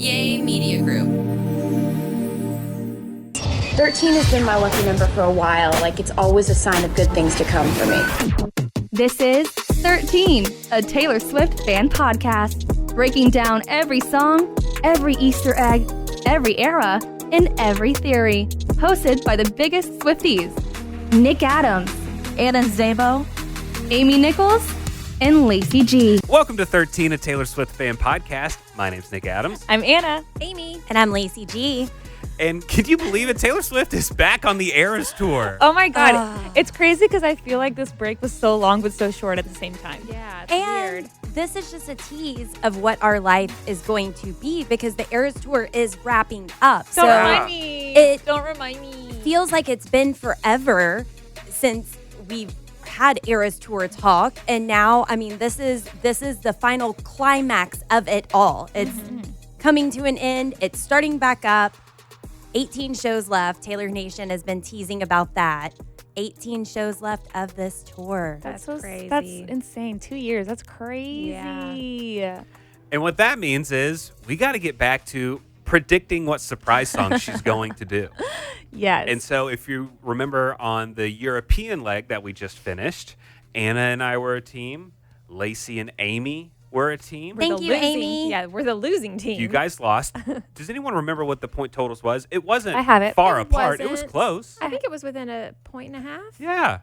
Yay Media Group. 13 has been my lucky number for a while. Like, it's always a sign of good things to come for me. This is 13, a Taylor Swift fan podcast, breaking down every song, every Easter egg, every era, and every theory. Hosted by the biggest Swifties, Nick Adams, Anna Zabo, Amy Nichols, and Lacey G. Welcome to 13, a Taylor Swift fan podcast. My name's Nick Adams. I'm Anna. Amy. And I'm Lacey G. And can you believe it? Taylor Swift is back on the Eras tour. Oh my God. It's crazy because I feel like this break was so long but so short at the same time. Yeah, it's weird. This is just a tease of what our life is going to be because the Eras tour is wrapping up. Don't remind me. Don't remind me. Feels like it's been forever since we've had Eras tour talk, and now, I mean, this is the final climax of it all. It's coming to an end. It's starting back up. 18 shows left. Taylor Nation has been teasing about that. 18 shows left of this tour. That's so crazy. That's insane. 2 years. That's crazy. Yeah. And what that means is we got to get back to predicting what surprise song she's going to do. Yes. And so if you remember on the European leg that we just finished, Anna and I were a team. Lacey and Amy were a team. Thank you, Amy. Yeah, we're the losing team. You guys lost. Does anyone remember what the point totals was? It wasn't I have it. far apart. It was close. I think it was within a point and a half. Yeah.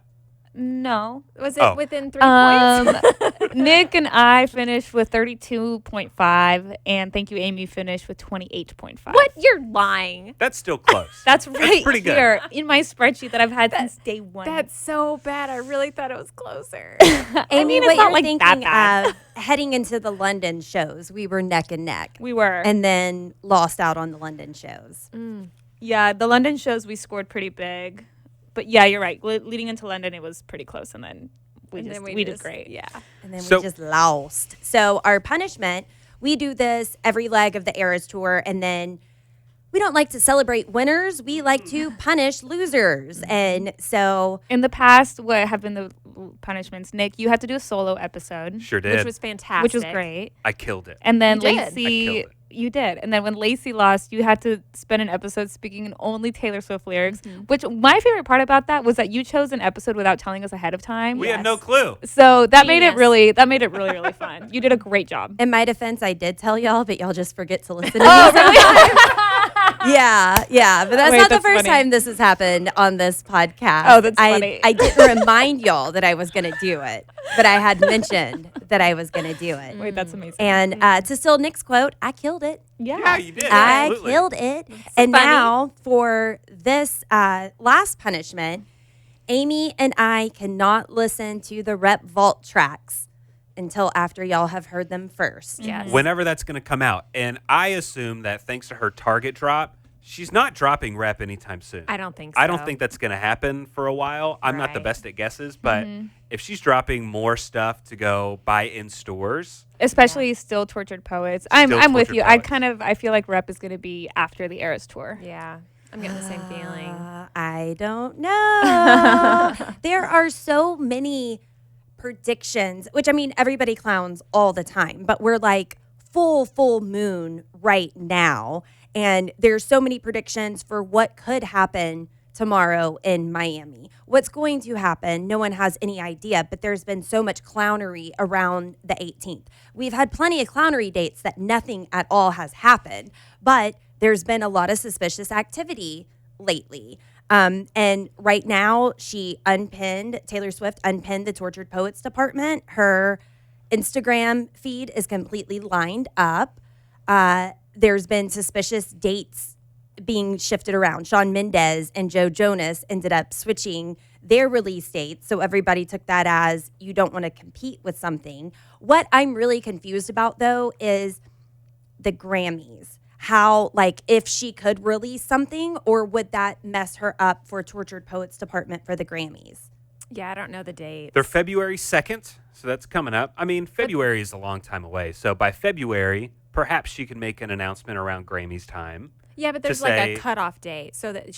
No. Was it within 3 points? Nick and I finished with 32.5, and thank you, Amy, finished with 28.5. What? You're lying. That's still close. That's right pretty good. here in my spreadsheet that I've had since day one. That's so bad. I really thought it was closer. Amy, it's what not you're like thinking that bad. of heading into the London shows, we were neck and neck. We were. And then lost out on the London shows. Yeah, the London shows we scored pretty big. But yeah, you're right. Leading into London, it was pretty close, and then we did great. Yeah. And then we just lost. So our punishment, we do this every leg of the Eras tour, and then we don't like to celebrate winners. We like to punish losers. And so in the past, what have been the punishments? Nick, you had to do a solo episode. Sure did. Which was fantastic. Which was great. I killed it. And then You did. Lacey, I killed it. you did. And then when Lacey lost, you had to spend an episode speaking in only Taylor Swift lyrics, which my favorite part about that was that you chose an episode without telling us ahead of time. We had no clue. So that made it Genius. really, really fun. You did a great job. in my defense, I did tell y'all, but y'all just forget to listen to me. Yeah. But that's Wait, not the that's first funny. time this has happened on this podcast. Oh, that's funny. I didn't remind y'all that I was going to do it, but I had mentioned that I was going to do it. Wait, that's amazing. And to steal Nick's quote, I killed it. Yeah, you did. I Absolutely. killed it. And funny. now for this last punishment, Amy and I cannot listen to the Rep Vault tracks until after y'all have heard them first. Yes. Whenever that's going to come out. And I assume that thanks to her Target drop, she's not dropping Rep anytime soon. I don't think so. I don't think that's going to happen for a while. I'm not the Right. best at guesses, but if she's dropping more stuff to go buy in stores, Especially Still Tortured Poets. I'm with Tortured you. Poets. I feel like Rep is going to be after the Eras tour. Yeah. I'm getting the same feeling. I don't know. There are so many predictions, which I mean, everybody clowns all the time, but we're like full moon right now. And there's so many predictions for what could happen tomorrow in Miami. What's going to happen, no one has any idea, but there's been so much clownery around the 18th. We've had plenty of clownery dates that nothing at all has happened, but there's been a lot of suspicious activity lately. And right now, Taylor Swift unpinned the Tortured Poets department. Her Instagram feed is completely lined up. There's been suspicious dates being shifted around. Shawn Mendes and Joe Jonas ended up switching their release dates. So everybody took that as you don't want to compete with something. What I'm really confused about, though, is the Grammys. How, like, if she could release something, or would that mess her up for Tortured Poets department for the Grammys? Yeah, I don't know the date. they're February 2nd, so that's coming up. I mean, February is a long time away. So by February, perhaps she can make an announcement around Grammys time. Yeah, but there's to like say, a cutoff date so that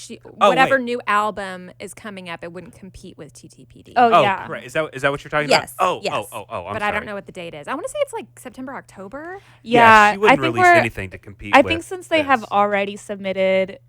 Oh, whatever wait. new album is coming up, it wouldn't compete with TTPD. Oh, Oh, yeah. correct. Is that what you're talking Yes, about? Oh, yes. I'm but sorry. I don't know what the date is. I want to say it's like September, October. Yeah, she I wouldn't think release anything to compete I with think since they have this. already submitted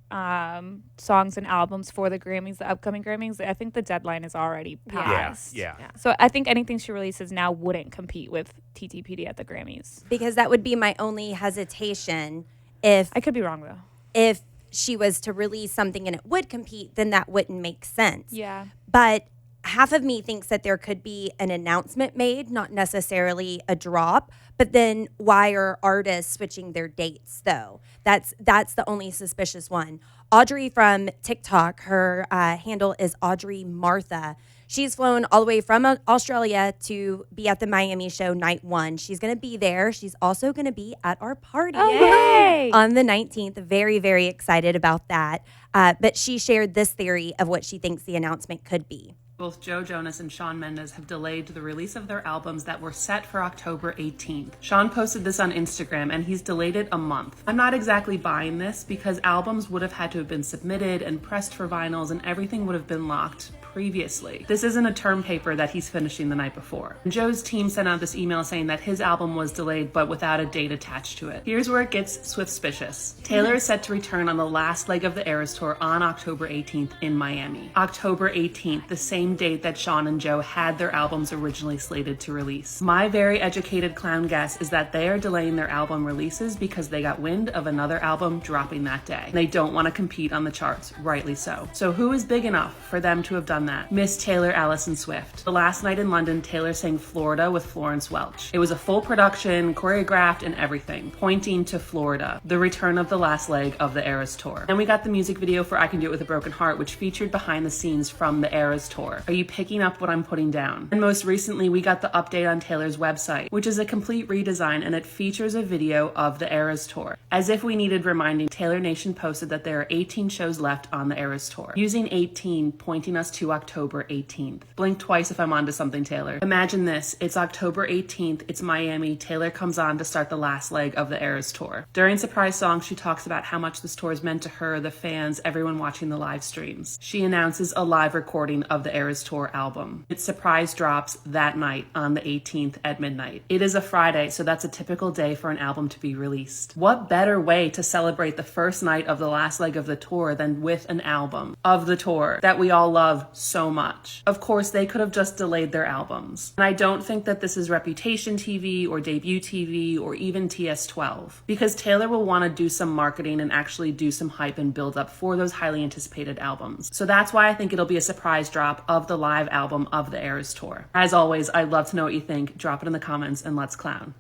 songs and albums for the Grammys, the upcoming Grammys, I think the deadline is already Yeah. passed. Yeah. So I think anything she releases now wouldn't compete with TTPD at the Grammys. Because that would be my only hesitation if I could be wrong though. if she was to release something and it would compete, then that wouldn't make sense. Yeah. But half of me thinks that there could be an announcement made, not necessarily a drop. But then why are artists switching their dates though? That's the only suspicious one. Audrey from TikTok, her handle is Audrey Martha. She's flown all the way from Australia to be at the Miami show night 1. She's going to be there. She's also going to be at our party Yay! on the 19th. Very, very excited about that. But she shared this theory of what she thinks the announcement could be. Both Joe Jonas and Shawn Mendes have delayed the release of their albums that were set for October 18th. Shawn posted this on Instagram and he's delayed it a month. I'm not exactly buying this because albums would have had to have been submitted and pressed for vinyls and everything would have been locked previously. This isn't a term paper that he's finishing the night before. Joe's team sent out this email saying that his album was delayed but without a date attached to it. Here's where it gets Swift-spicious. Taylor is set to return on the last leg of the Eras Tour on October 18th in Miami. October 18th, the same date that Shawn and Joe had their albums originally slated to release. My very educated clown guess is that they are delaying their album releases because they got wind of another album dropping that day. They don't want to compete on the charts, rightly so. So who is big enough for them to have done that? Miss Taylor Allison Swift. The last night in London, Taylor sang Florida with Florence Welch. It was a full production, choreographed and everything, pointing to Florida, the return of the last leg of the Eras Tour. Then we got the music video for I Can Do It With a Broken Heart, which featured behind the scenes from the Eras Tour. Are you picking up what I'm putting down? And most recently, we got the update on Taylor's website, which is a complete redesign and it features a video of the Eras Tour. As if we needed reminding, Taylor Nation posted that there are 18 shows left on the Eras Tour, using 18 pointing us to October 18th. Blink twice if I'm onto something, Taylor. Imagine this, it's October 18th, it's Miami, Taylor comes on to start the last leg of the Eras Tour. During Surprise Song, she talks about how much this tour has meant to her, the fans, everyone watching the live streams. She announces a live recording of the Eras Tour album. Its surprise drops that night on the 18th at midnight. It is a Friday, so that's a typical day for an album to be released. What better way to celebrate the first night of the last leg of the tour than with an album of the tour that we all love so much? Of course, they could have just delayed their albums. And I don't think that this is Reputation TV or Debut TV or even TS12, because Taylor will want to do some marketing and actually do some hype and build up for those highly anticipated albums. So that's why I think it'll be a surprise drop of the live album of the Eras Tour. As always, I'd love to know what you think. Drop it in the comments and let's clown.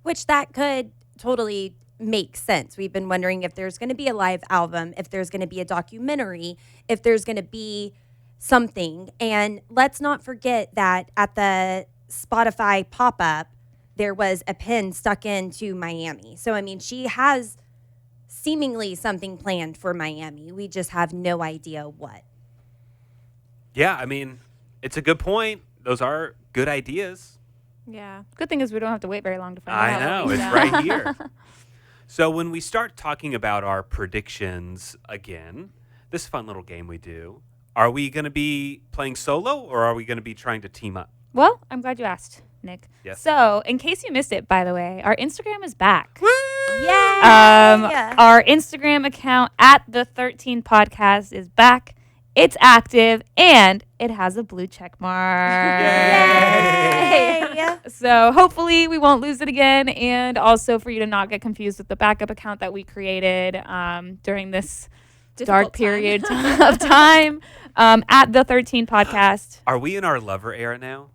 Which that could totally make sense. We've been wondering if there's going to be a live album, if there's going to be a documentary, if there's going to be something. And let's not forget that at the Spotify pop-up, there was a pin stuck into Miami. So, I mean, she has seemingly something planned for Miami. We just have no idea what. Yeah, I mean, it's a good point. Those are good ideas. Yeah. Good thing is we don't have to wait very long to find I out. know, it's right here. So when we start talking about our predictions again, this fun little game we do, are we going to be playing solo or are we going to be trying to team up? Well, I'm glad you asked, Nick. Yes. So, in case you missed it, by the way, our Instagram is back. Yay! Our Instagram account at the 13 podcast is back. It's active and it has a blue check mark. Yay! So hopefully we won't lose it again. And also for you to not get confused with the backup account that we created during this dark period of time at the 13 podcast. Are we in our lover era now?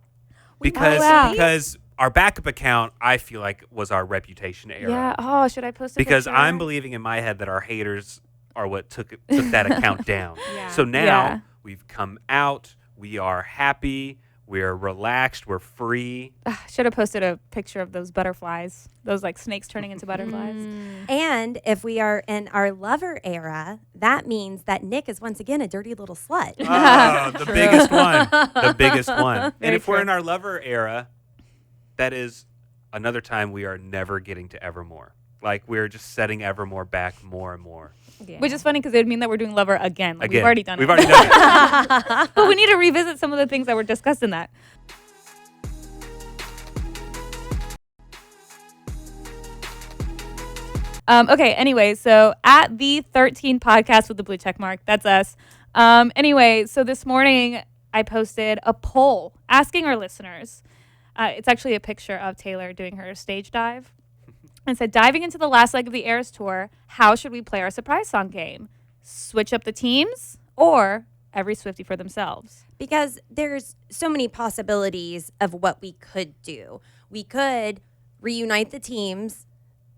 wow. Because our backup account, I feel like, was our reputation era. Yeah. Oh, should I post a Because picture? I'm believing in my head that our haters are what took that account down. Yeah. So now Yeah. we've come out. We are happy. We're relaxed. We're free. Should have posted a picture of those butterflies, those like snakes turning into butterflies. And if we are in our lover era, that means that Nick is once again a dirty little slut. Oh, the biggest one. The biggest one. And Very if we're true. in our lover era, that is another time we are never getting to Evermore. Like we're just setting Evermore back more and more. Yeah. Which is funny because it would mean that we're doing Lover again. Like, Again. We've already done We've it. already done it. But we need to revisit some of the things that were discussed in that. Okay, anyway, so at the 13 podcast with the blue check mark, that's us. Anyway, so this morning I posted a poll asking our listeners. It's actually a picture of Taylor doing her stage dive. And said, diving into the last leg of the Eras tour, how should we play our surprise song game? Switch up the teams or every Swiftie for themselves? Because there's so many possibilities of what we could do. We could reunite the teams,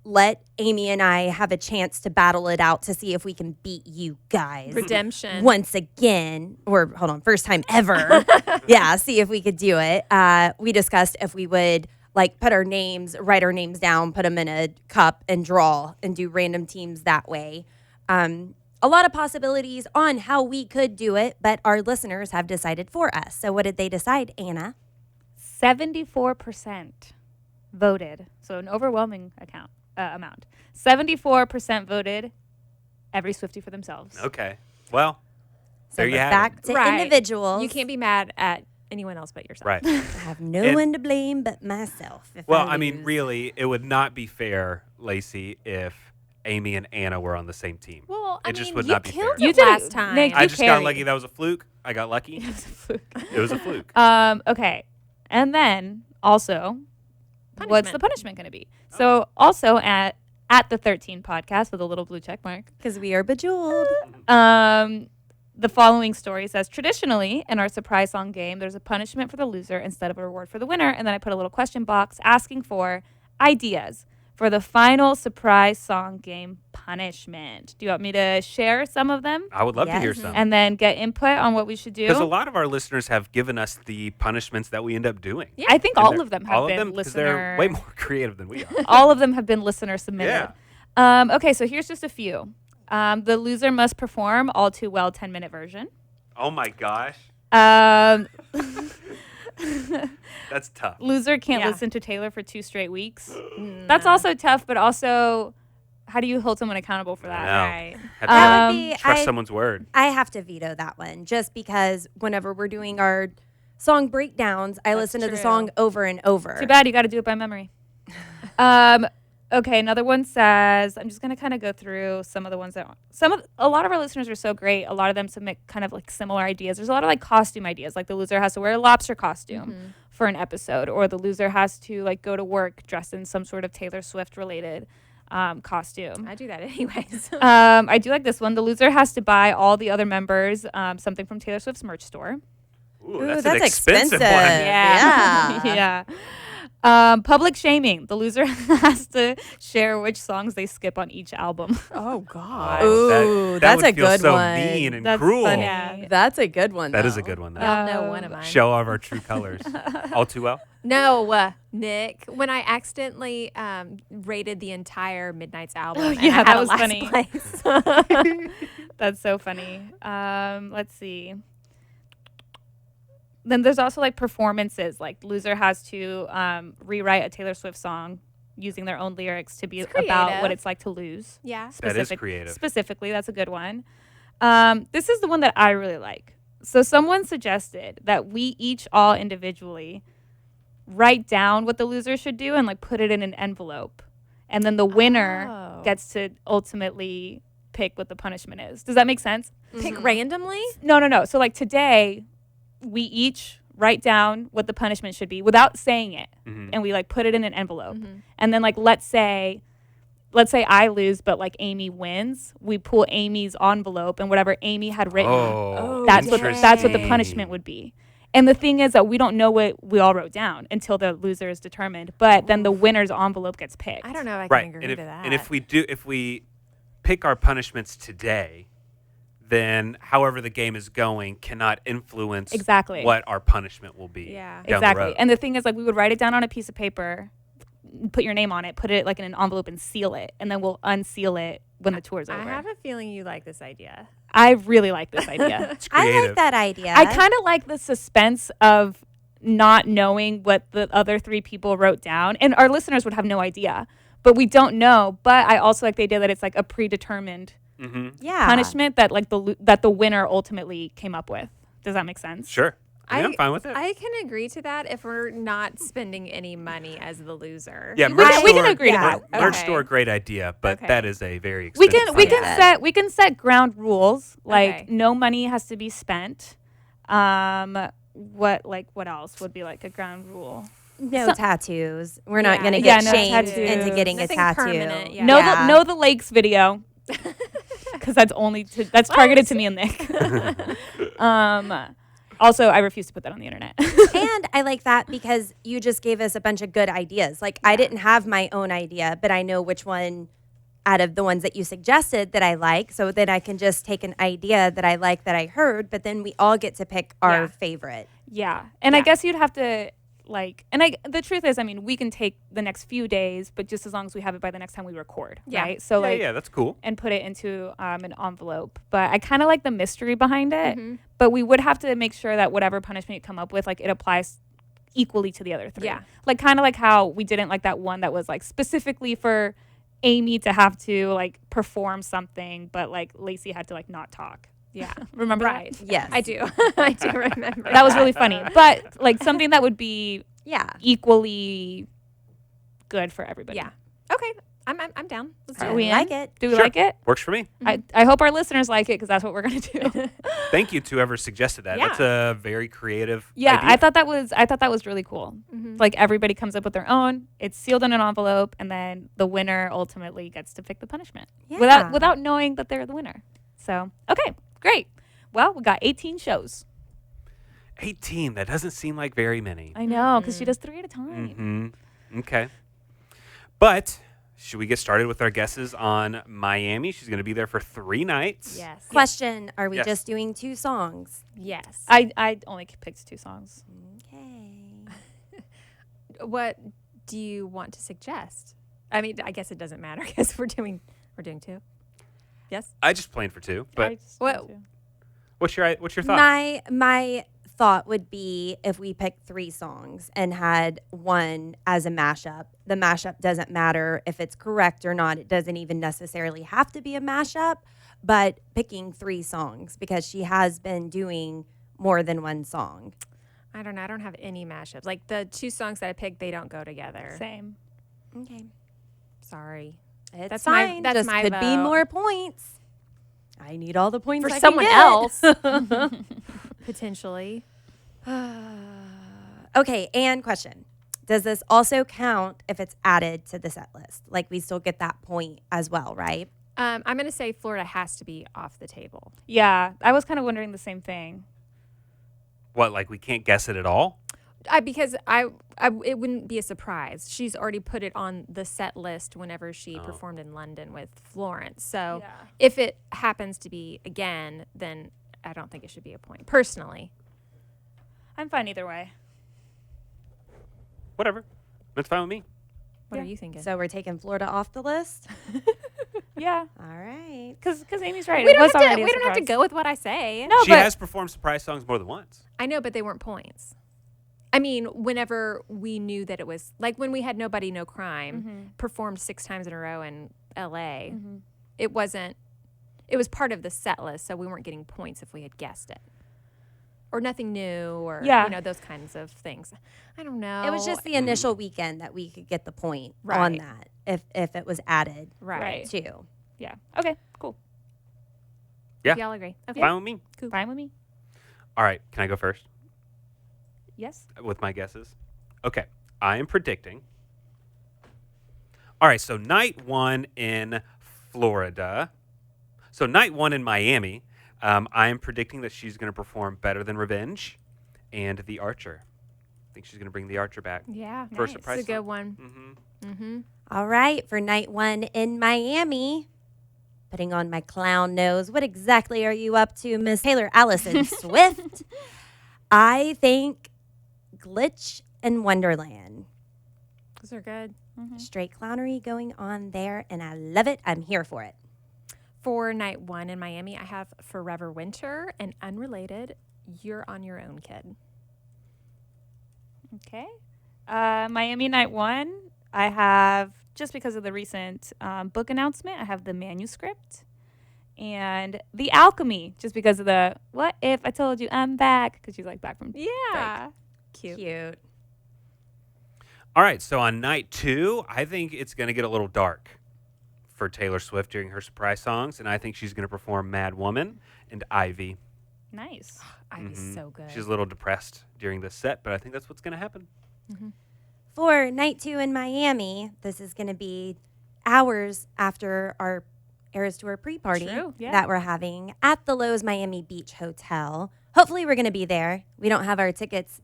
let Amy and I have a chance to battle it out to see if we can beat you guys. Redemption. Once again, or hold on, first time ever. Yeah, see if we could do it. We discussed if we would like put our names, write our names down, put them in a cup and draw and do random teams that way. A lot of possibilities on how we could do it, but our listeners have decided for us. So what did they decide, Anna? 74% voted. So an overwhelming amount. 74% voted every Swiftie for themselves. Okay. Well, So there you we're have back it. to Right. individuals. You can't be mad at anyone else but yourself. Right. I have no one to blame but myself. If Well, I I mean, lose. really, it would not be fair, Lacey, if Amy and Anna were on the same team. Well, I It just mean, would you not be killed fair. it You did it, last time. Nick. I You just got carried. lucky. That was a fluke. I got lucky. It was a fluke. Okay. And then also, what's Punishment. the punishment going to be? So also at the 13 podcast with a little blue check mark. Because we are bejeweled. The following story says, traditionally, in our surprise song game, there's a punishment for the loser instead of a reward for the winner. And then I put a little question box asking for ideas for the final surprise song game punishment. Do you want me to share some of them I would love to hear Yes. some. and then get input on what we should do? Because a lot of our listeners have given us the punishments that we end up doing. Yeah. I think And all they're- of them all have been of them, 'cause listener. they're way more creative than we are. All of them have been listener submitted. Yeah. Okay, so here's just a few. The loser must perform All Too Well 10-minute version. Oh my gosh, Um, that's tough. loser can't Yeah. listen to Taylor for 2 straight weeks. That's also tough, but also, how do you hold someone accountable for I that? know. Right. Have to That would be, trust someone's word. I have to veto that one just because whenever we're doing our song breakdowns, I listen to the true. song over and over. Too bad you got to do it by memory. Okay, another one says, I'm just going to kind of go through some of the ones that a lot of our listeners are so great. A lot of them submit kind of like similar ideas. There's a lot of like costume ideas, like the loser has to wear a lobster costume for an episode, or the loser has to like go to work dressed in some sort of Taylor Swift related costume. I do that anyways. I do like this one. The loser has to buy all the other members something from Taylor Swift's merch store. Ooh, that's an expensive one. Yeah. Yeah. Public shaming. The loser has to share which songs they skip on each album. Oh God. Ooh, that that's would a feel good so one. mean and That's cruel. funny. Yeah. That's a good one. That is a good one, though. Y'all know one of mine. Show all of our true colors. All too well. No, Nick. When I accidentally rated the entire Midnight's album, and yeah, I had that a was last funny. place. That's so funny. Let's see. Then there's also like performances. Like loser has to rewrite a Taylor Swift song using their own lyrics to be It's about what creative. it's like to lose. Yeah. That is creative. Specifically, that's a good one. This is the one that I really like. So someone suggested that we each all individually write down what the loser should do and like put it in an envelope. And then the winner Oh. gets to ultimately pick what the punishment is. Does that make sense? Pick randomly. No. So like today, we each write down what the punishment should be without saying it. Mhm. And we like put it in an envelope. And then like let's say I lose but like Amy wins. We pull Amy's envelope and whatever Amy had written, Oh, that's what the interesting. punishment would be. And the thing is that we don't know what we all wrote down until the loser is determined. But then the winner's envelope gets picked. I don't know if I can Right. agree And if, to that. and if we pick our punishments today, then however the game is going cannot influence Exactly. what our punishment will be. Yeah. down the Exactly. road. And the thing is, like, we would write it down on a piece of paper, put your name on it, put it like in an envelope and seal it. And then we'll unseal it when the tour's over. I have a feeling you like this idea. I really like this idea. It's I creative. like that idea. I kind of like the suspense of not knowing what the other 3 people wrote down. And our listeners would have no idea. but we don't know. But I also like the idea that it's like a predetermined punishment that like the winner ultimately came up with. Does that make sense? Sure. I'm fine with it. I can agree to that if we're not spending any money as the loser. Yeah, we can agree to that. Merch Okay. store, great idea, but Okay. that is a very We expensive we can set ground rules like Okay. no money has to be spent. What else would be like a ground rule? No tattoos. We're not Yeah. going to Yeah, get no shamed tattoos. into getting Nothing a tattoo. permanent, yeah. Know the lakes video because that's that's targeted to me and Nick. Also, I refuse to put that on the internet. And I like that because you just gave us a bunch of good ideas. Like I didn't have my own idea, but I know which one out of the ones that you suggested that I like. So then I can just take an idea that I like that I heard, but then we all get to pick our Yeah. favorite. Yeah. And I guess you'd have to the truth is, I mean, we can take the next few days, but just as long as we have it by the next time we record, Yeah. right? So yeah, that's cool. and put it into an envelope. But I kind of like the mystery behind it. But we would have to make sure that whatever punishment you come up with, like it applies equally to the other three. Yeah. Like kind of like how we didn't like that one that was like specifically for Amy to have to like perform something, but like Lacey had to like not talk. Yeah. Remember Right. that? Yes. I do. I do remember. That was really funny. But like something that would be Yeah. equally good for everybody. Yeah. Okay. I'm down. Let's do Are it. we like in? it. Do we Sure. like it? Works for me. I hope our listeners like it because that's what we're gonna do. Thank you to whoever suggested that. Yeah. That's a very creative Yeah, idea. I thought that was really cool. Like everybody comes up with their own. It's sealed in an envelope, and then the winner ultimately gets to pick the punishment Yeah. without knowing that they're the winner. So okay, great. Well, we got 18 shows. 18. That doesn't seem like very many. I know because she does 3 at a time. Okay. But should we get started with our guesses on Miami? She's going to be there for 3 nights. Yes. Question, are we Yes. just doing 2 songs? Yes. I only picked 2 songs. Okay. What do you want to suggest? I mean, I guess it doesn't matter because we're doing 2. Yes. I just planned for 2, but I just What- want to. what's your thought? My thought would be if we picked 3 songs and had one as a mashup. The mashup doesn't matter if it's correct or not. It doesn't even necessarily have to be a mashup, but picking 3 songs because she has been doing more than one song. I don't know. I don't have any mashups. Like the 2 songs that I picked, they don't go together. Same. Okay. Sorry. It's That's my- fine. that's Just my could be vote. more points. I need all the points For I can someone get. else. Potentially. Okay, and question. Does this also count if it's added to the set list? Like we still get that point as well, right? I'm going to say Florida has to be off the table. Yeah, I was kind of wondering the same thing. What, like we can't guess it at all? Because it wouldn't be a surprise. She's already put it on the set list whenever she performed in London with Florence. So Yeah. if it happens to be again, then I don't think it should be a point. Personally. I'm fine either way. Whatever. That's fine with me. What Yeah. are you thinking? So we're taking Florida off the list. Yeah, All right. because Amy's right. we It don't, was have to, already a we don't have to surprise. go with what I say. No, She but has performed surprise songs more than once. I know, but they weren't points. I mean, whenever we knew that it was like when we had Nobody No Crime performed 6 times in a row in LA, it was part of the set list, so we weren't getting points if we had guessed it. Or nothing new or Yeah. those kinds of things. I don't know. It was just the initial weekend that we could get the point on Right. that if it was added right. too. yeah. Okay, cool. Yeah. Y'all agree. Okay. Fine with me. Fine with me. All right. Can I go first Yes. with my guesses? Okay. I am predicting. All right. So night 1 in Florida. So night 1 in Miami. I am predicting that she's going to perform Better Than Revenge and The Archer. I think she's going to bring The Archer back. Yeah. For a nice. surprise It's a good song. one. Mm-hmm. All right, for night 1 in Miami, putting on my clown nose. What exactly are you up to, Miss Taylor Allison Swift? I think Glitch and Wonderland. Those are good. Straight clownery going on there, and I love it. I'm here for it. For night 1 in Miami, I have Forever Winter and unrelated, You're on Your Own, Kid. Okay. Miami night 1. I have, just because of the recent book announcement, I have the manuscript. And The Alchemy, just because of the "What if I told you I'm back?" Because she's like back from break. Cute. All right, so on night 2, I think it's going to get a little dark for Taylor Swift during her surprise songs, and I think she's going to perform Mad Woman and Ivy. Nice. Ivy's so good. She's a little depressed during this set, but I think that's what's going to happen. For night 2 in Miami, this is going to be hours after our Eras Tour pre-party True, yeah. that we're having at the Loews Miami Beach Hotel. Hopefully we're going to be there. We don't have our tickets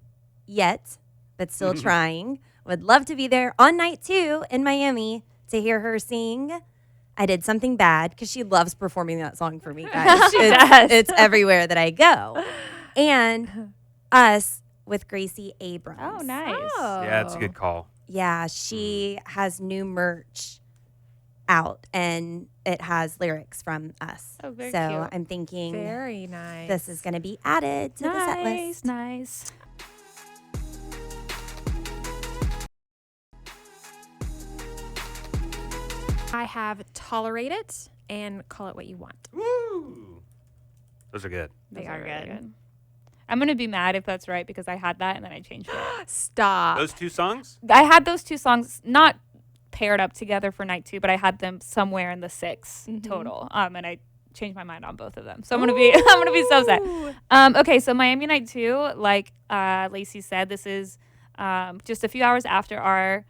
yet, but still trying. Would love to be there on night 2 in Miami to hear her sing I Did Something Bad, because she loves performing that song for me, guys. It's everywhere that I go. And Us with Gracie Abrams. Oh, nice. Yeah, it's a good call. Yeah, she has new merch out, and it has lyrics from Us. Oh, very so cute. I'm thinking Very nice. this is going to be added to the set list. Nice. I have Tolerate It and Call It What You Want. Woo! Those are good. They Those are really good. I'm going to be mad if that's right because I had that and then I changed it. Stop. Those 2 songs? I had those 2 songs not paired up together for night 2, but I had them somewhere in the 6 total. And I changed my mind on both of them. So I'm gonna be so sad. Okay, so Miami night 2, like Lacey said, this is just a few hours after our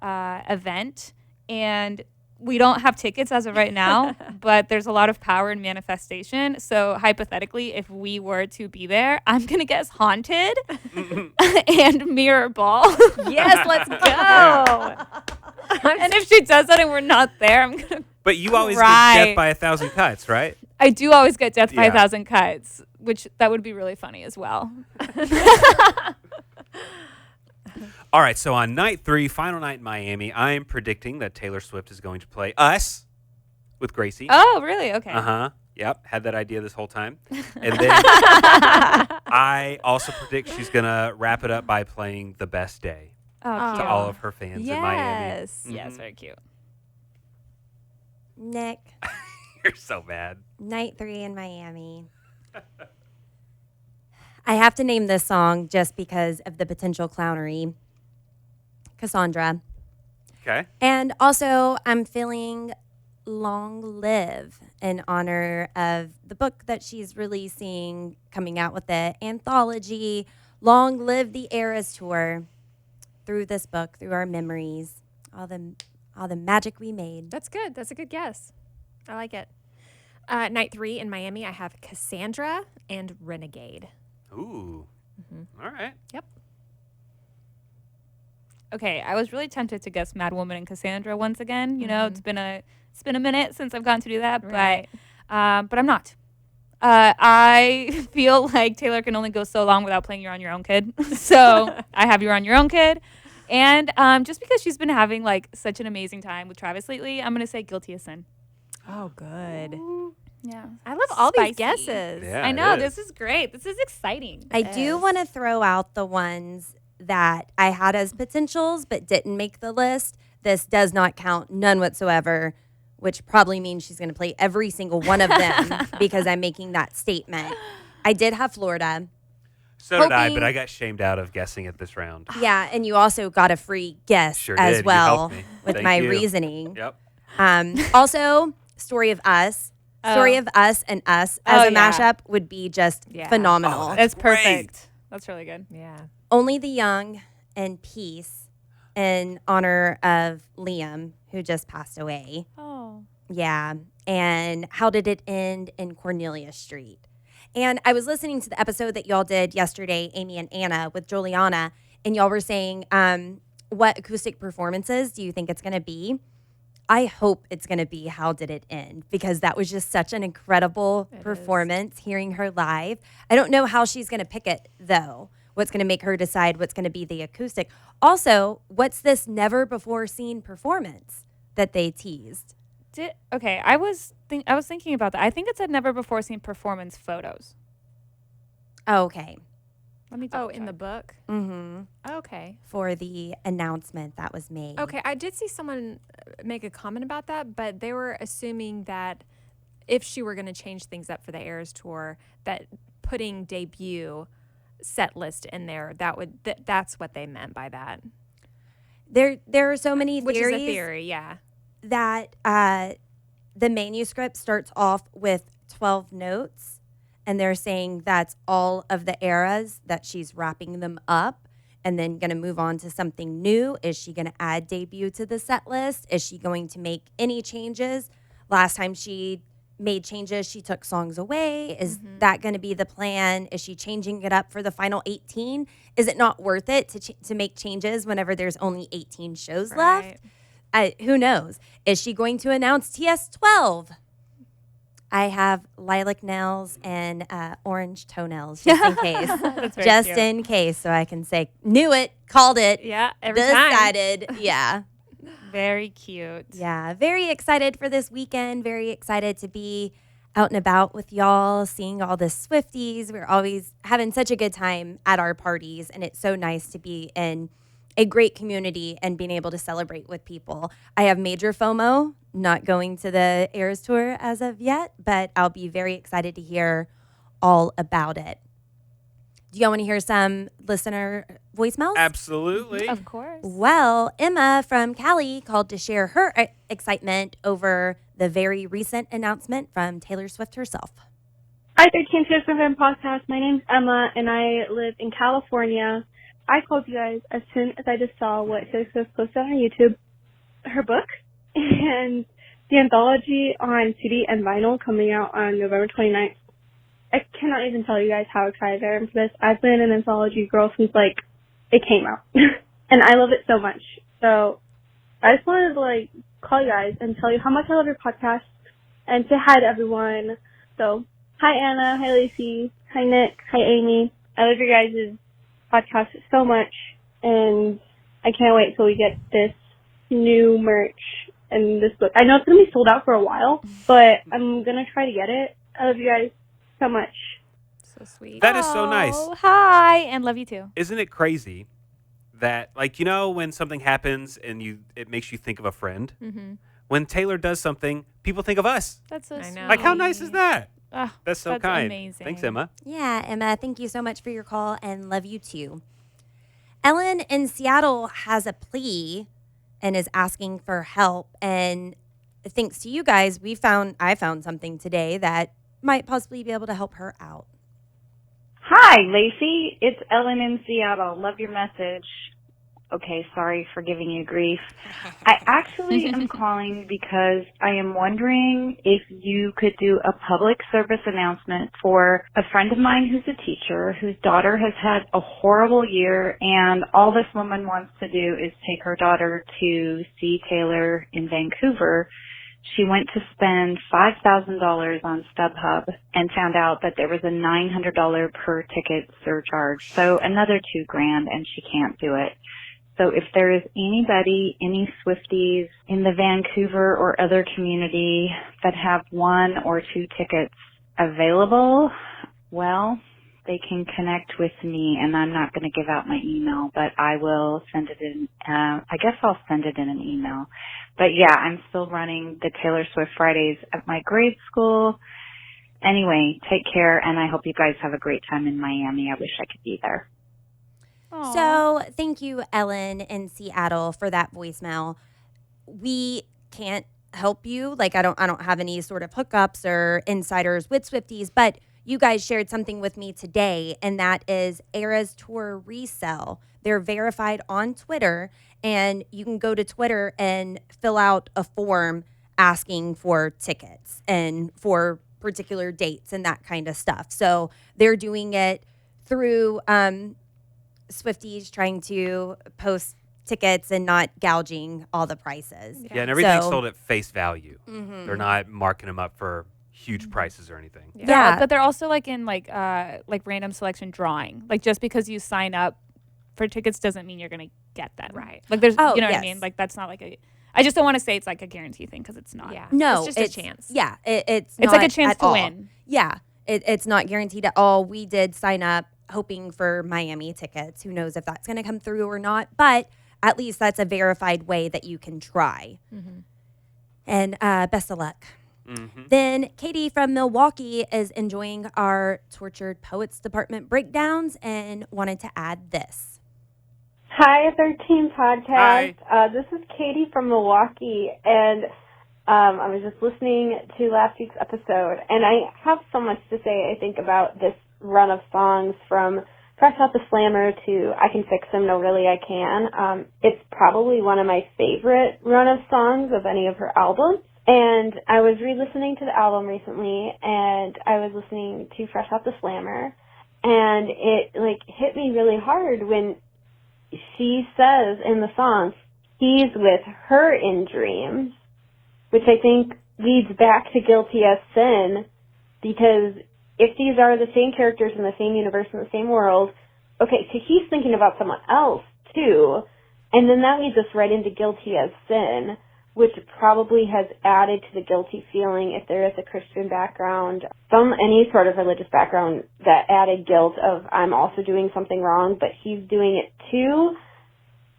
event, and we don't have tickets as of right now, but there's a lot of power in manifestation. So hypothetically, if we were to be there, I'm going to guess Haunted and Mirror Ball. Yes, let's go. And if she does that and we're not there, I'm going to But you always cry. get Death by a Thousand Cuts, right? I do always get Death by a Yeah. Thousand Cuts, which that would be really funny as well. All right, so on night 3, final night in Miami, I am predicting that Taylor Swift is going to play Us with Gracie. Oh, really? Okay. Uh-huh. Yep, had that idea this whole time. And then I also predict she's going to wrap it up by playing The Best Day Oh, to cute. all of her fans in Miami. Yes. Yes, very cute. Nick, You're so bad. night 3 in Miami. I have to name this song just because of the potential clownery. Cassandra. Okay. And also, I'm feeling Long Live in honor of the book that she's releasing, coming out with the anthology, Long Live the Eras Tour. Through this book, through our memories, all the magic we made. That's good. That's a good guess. I like it. Night 3 in Miami, I have Cassandra and Renegade. Ooh. All right. Yep. Okay, I was really tempted to guess Mad Woman and Cassandra once again. You know, it's been a minute since I've gotten to do that, Right. but I'm not. I feel like Taylor can only go so long without playing You're on Your Own Kid. So I have You're on Your Own Kid. And just because she's been having like such an amazing time with Travis lately, I'm going to say Guilty as Sin. Oh, good. Yeah. I love all these Spicy. guesses. Yeah, I it know. is. This is great. This is exciting. I do want to throw out the ones that I had as potentials but didn't make the list. This does not count, none whatsoever, which probably means she's going to play every single one of them because I'm making that statement. I did have Florida. So did I, Hoping- but I got shamed out of guessing it this round. Yeah, and you also got a free guess Sure as did. You well helped me. with Thank my you. reasoning. Yep. Also, Story of Us. Story of Us and Us as Oh, a yeah. mashup would be just Yeah. phenomenal. Oh, That's great. perfect. That's really good. Yeah. Only the Young and Peace in honor of Liam, who just passed away. Oh. Yeah. And How Did It End in Cornelia Street? And I was listening to the episode that y'all did yesterday, Amy and Anna, with Juliana, and y'all were saying, what acoustic performances do you think it's going to be? I hope it's going to be How Did It End, because that was just such an incredible performance, hearing her live. I don't know how she's going to pick it, though. What's going to make her decide what's going to be the acoustic? Also, what's this never before seen performance that they teased? I was thinking about that. I think it said never before seen performance photos. Oh, okay. Let me in the book? Mm-hmm. Okay. For the announcement that was made. Okay, I did see someone make a comment about that, but they were assuming that if she were going to change things up for the Eras Tour, that putting debut set list in there, that's what they meant by that. There are so many Which theories. is a theory, yeah. That the manuscript starts off with 12 notes, and they're saying that's all of the eras, that she's wrapping them up and then going to move on to something new. Is she going to add debut to the set list? Is she going to make any changes? Last time she made changes, she took songs away. Is that going to be the plan? Is she changing it up for the final 18? Is it not worth it to make changes whenever there's only 18 shows left? Who knows? Is she going to announce TS12? I have lilac nails and orange toenails just in case. Just cute. In case, so I can say, knew it, called it, decided. Yeah. Very cute. Yeah, very excited for this weekend. Very excited to be out and about with y'all, seeing all the Swifties. We're always having such a good time at our parties, and it's so nice to be in a great community and being able to celebrate with people. I have major FOMO, not going to the Eras Tour as of yet, but I'll be very excited to hear all about it. Do y'all want to hear some listener voicemails? Absolutely. Of course. Well, Emma from Cali called to share her excitement over the very recent announcement from Taylor Swift herself. Hi, 13 Taylor Swift Fan Podcast. My name's Emma, and I live in California. I called you guys as soon as I just saw what Taylor Swift posted on YouTube, her book, and the anthology on CD and vinyl coming out on November 29th. I cannot even tell you guys how excited I am for this. I've been an anthology girl since, it came out. And I love it so much. So I just wanted to, call you guys and tell you how much I love your podcast and say hi to everyone. So, hi, Anna. Hi, Lacey. Hi, Nick. Hi, Amy. I love your guys' podcast so much, and I can't wait till we get this new merch and this book. I know it's going to be sold out for a while, but I'm going to try to get it. I love you guys so much. So sweet. That is so nice. Hi, and love you too. Isn't it crazy that, when something happens and it makes you think of a friend? Mm-hmm. When Taylor does something, people think of us. That's so sweet. How nice is that? That's so that's kind. Amazing. Thanks, Emma. Yeah, Emma, thank you so much for your call, and love you too. Ellen in Seattle has a plea and is asking for help. And thanks to you guys, I found something today that might possibly be able to help her out. Hi, Lacey. It's Ellen in Seattle. Love your message. Okay, sorry for giving you grief. I actually am calling because I am wondering if you could do a public service announcement for a friend of mine who's a teacher whose daughter has had a horrible year, and all this woman wants to do is take her daughter to see Taylor in Vancouver. She went to spend $5,000 on StubHub and found out that there was a $900 per ticket surcharge. So another $2,000, and she can't do it. So if there is anybody, any Swifties in the Vancouver or other community that have 1 or 2 tickets available, well, they can connect with me, and I'm not going to give out my email, but I will send it in. I guess I'll send it in an email. But yeah, I'm still running the Taylor Swift Fridays at my grade school. Anyway, take care, and I hope you guys have a great time in Miami. I wish I could be there. Aww. So thank you, Ellen in Seattle, for that voicemail. We can't help you. I don't have any sort of hookups or insiders with Swifties, but you guys shared something with me today, and that is Eras Tour Resell. They're verified on Twitter, and you can go to Twitter and fill out a form asking for tickets and for particular dates and that kind of stuff. So they're doing it through Swifties, trying to post tickets and not gouging all the prices. Yeah, and everything's sold at face value. Mm-hmm. They're not marking them up for huge prices or anything. Yeah, but they're also in random selection drawing. Just because you sign up for tickets doesn't mean you're going to get them. Right. There's, you know what I mean? That's not I just don't want to say it's a guarantee thing because it's not. Yeah. No, it's just a chance. Yeah, it's like a chance to win. Yeah, it's not guaranteed at all. We did sign up hoping for Miami tickets. Who knows if that's going to come through or not, but at least that's a verified way that you can try. And best of luck. Then Katie from Milwaukee is enjoying our Tortured Poets Department breakdowns and wanted to add this. Hi, 13 Podcast. Hi. This is Katie from Milwaukee, and I was just listening to last week's episode, and I have so much to say, I think, about this run of songs from Fresh Out the Slammer to I Can Fix Him, No Really I Can. It's probably one of my favorite run of songs of any of her albums. And I was re-listening to the album recently, and I was listening to Fresh Out the Slammer, and it, hit me really hard when she says in the song, he's with her in dreams, which I think leads back to Guilty as Sin, because if these are the same characters in the same universe, in the same world, okay, so he's thinking about someone else, too, and then that leads us right into Guilty as Sin, which probably has added to the guilty feeling if there is a Christian background, any sort of religious background, that added guilt of I'm also doing something wrong, but he's doing it too,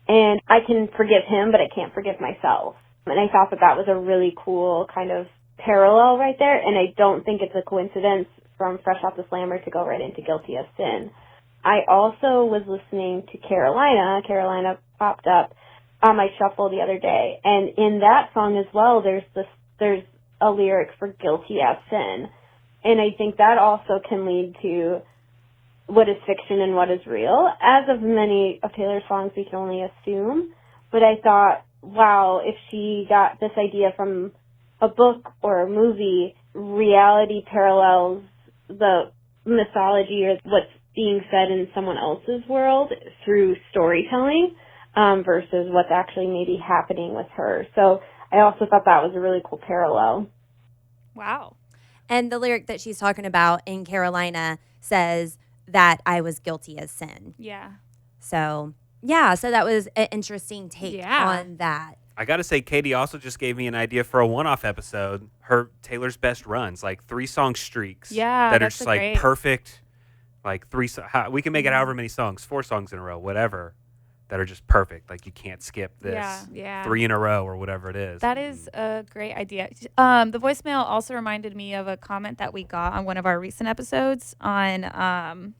and I can forgive him, but I can't forgive myself. And I thought that was a really cool kind of parallel right there, and I don't think it's a coincidence from Fresh Off the Slammer to go right into Guilty as Sin. I also was listening to Carolina. Carolina popped up on my shuffle the other day, and in that song as well, there's a lyric for Guilty as Sin, and I think that also can lead to what is fiction and what is real. As of many of Taylor's songs, we can only assume, but I thought, wow, if she got this idea from a book or a movie, reality parallels the mythology or what's being said in someone else's world through storytelling. Versus what's actually maybe happening with her. So I also thought that was a really cool parallel. Wow. And the lyric that she's talking about in Carolina says that I was guilty as sin. Yeah. So, yeah, so that was an interesting take on that. I got to say, Katie also just gave me an idea for a one-off episode, her Taylor's best runs, like 3-song streaks. Yeah, that are that's just great. perfect, like we can make it however many songs, 4 songs in a row, whatever. That are just perfect. Like you can't skip this 3 in a row or whatever it is. That is a great idea. The voicemail also reminded me of a comment that we got on one of our recent episodes on,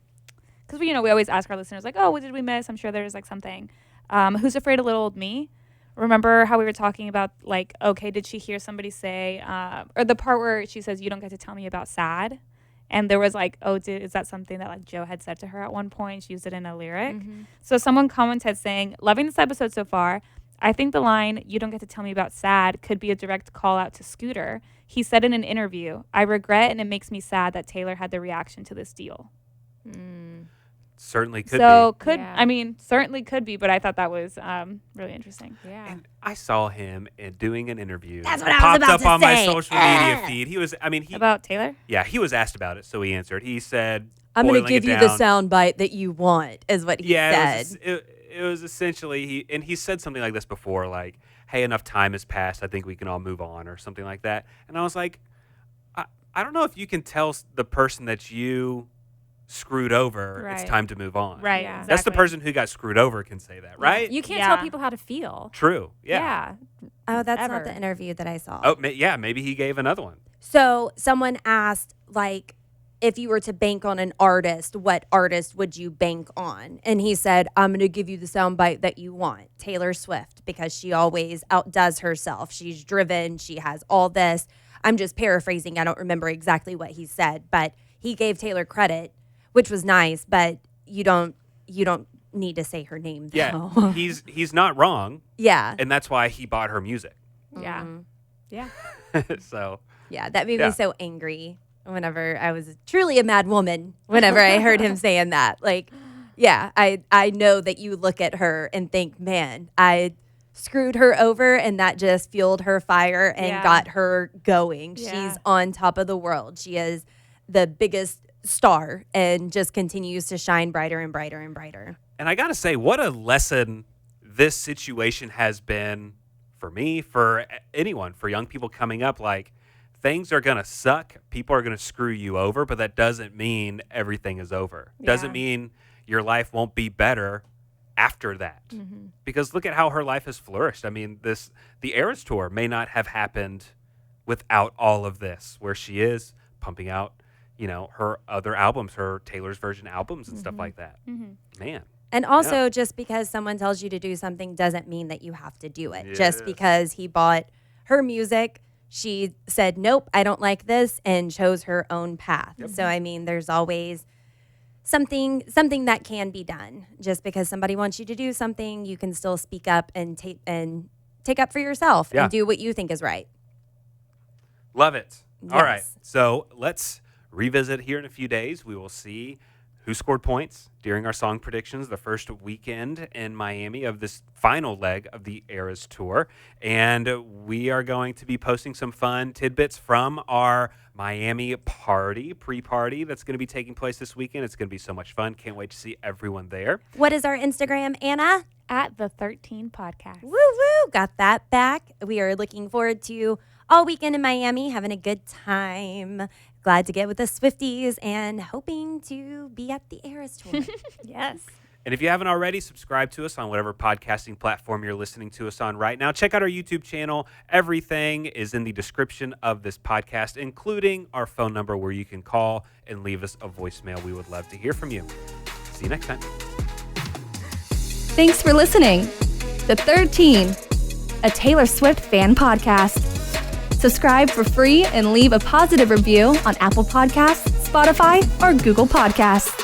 because we always ask our listeners like, oh, what did we miss? I'm sure there's like something. Who's Afraid of Little Old Me? Remember how we were talking about like, okay, did she hear somebody say, or the part where she says, you don't get to tell me about sad? And there was like, is that something that like Joe had said to her at one point? She used it in a lyric. So someone commented saying, loving this episode so far. I think the line, you don't get to tell me about sad, could be a direct call out to Scooter. He said in an interview, I regret and it makes me sad that Taylor had the reaction to this deal. Certainly could be. Certainly could be, but I thought that was really interesting. Yeah. And I saw him doing an interview. That's what I was popped about up to on my say. social media feed. He was, About Taylor? Yeah, he was asked about it, so he answered. He said, I'm going to give you the down, sound bite that you want, is what he said. It was essentially, he said something like this before, like, hey, enough time has passed. I think we can all move on or something like that. And I was like, I don't know if you can tell the person that you screwed over, it's time to move on. Right. Yeah. Exactly. That's the person who got screwed over can say that, right? You can't tell people how to feel. True. Yeah. Oh, that's Ever. not the interview that I saw. Oh, yeah, maybe he gave another one. So someone asked, like, if you were to bank on an artist, what artist would you bank on? And he said, I'm going to give you the soundbite that you want, Taylor Swift, because she always outdoes herself. She's driven. She has all this. I'm just paraphrasing. I don't remember exactly what he said, but he gave Taylor credit, which was nice, but you don't need to say her name, though. Yeah, he's not wrong. Yeah. And that's why he bought her music. Yeah. Yeah. So. Yeah, that made me so angry whenever I was truly a mad woman whenever I heard him saying that. Like, yeah, I know that you look at her and think, man, I screwed her over and that just fueled her fire and got her going. Yeah. She's on top of the world. She is the biggest star and just continues to shine brighter and brighter and brighter. And I got to say, what a lesson this situation has been for me, for anyone, for young people coming up. Like, things are going to suck. People are going to screw you over, but that doesn't mean everything is over. Doesn't mean your life won't be better after that. Because look at how her life has flourished. I mean, the Eras Tour may not have happened without all of this, where she is pumping out, her other albums, her Taylor's Version albums and stuff like that. Man. And also, just because someone tells you to do something doesn't mean that you have to do it. Just because he bought her music, she said, nope, I don't like this, and chose her own path. So, I mean, there's always something that can be done. Just because somebody wants you to do something, you can still speak up and take up for yourself and do what you think is right. Love it. All right. So let's revisit here in a few days. We will see who scored points during our song predictions the first weekend in Miami of this final leg of the Eras Tour. And we are going to be posting some fun tidbits from our Miami pre-party that's going to be taking place this weekend. It's going to be so much fun. Can't wait to see everyone there. What is our Instagram, Anna? At the 13 podcast. Woo woo, got that back. We are looking forward to all weekend in Miami, having a good time. Glad to get with the Swifties and hoping to be at the Eras Tour. Yes. And if you haven't already, subscribe to us on whatever podcasting platform you're listening to us on right now. Check out our YouTube channel. Everything is in the description of this podcast, including our phone number where you can call and leave us a voicemail. We would love to hear from you. See you next time. Thanks for listening. The 13, a Taylor Swift fan podcast. Subscribe for free and leave a positive review on Apple Podcasts, Spotify, or Google Podcasts.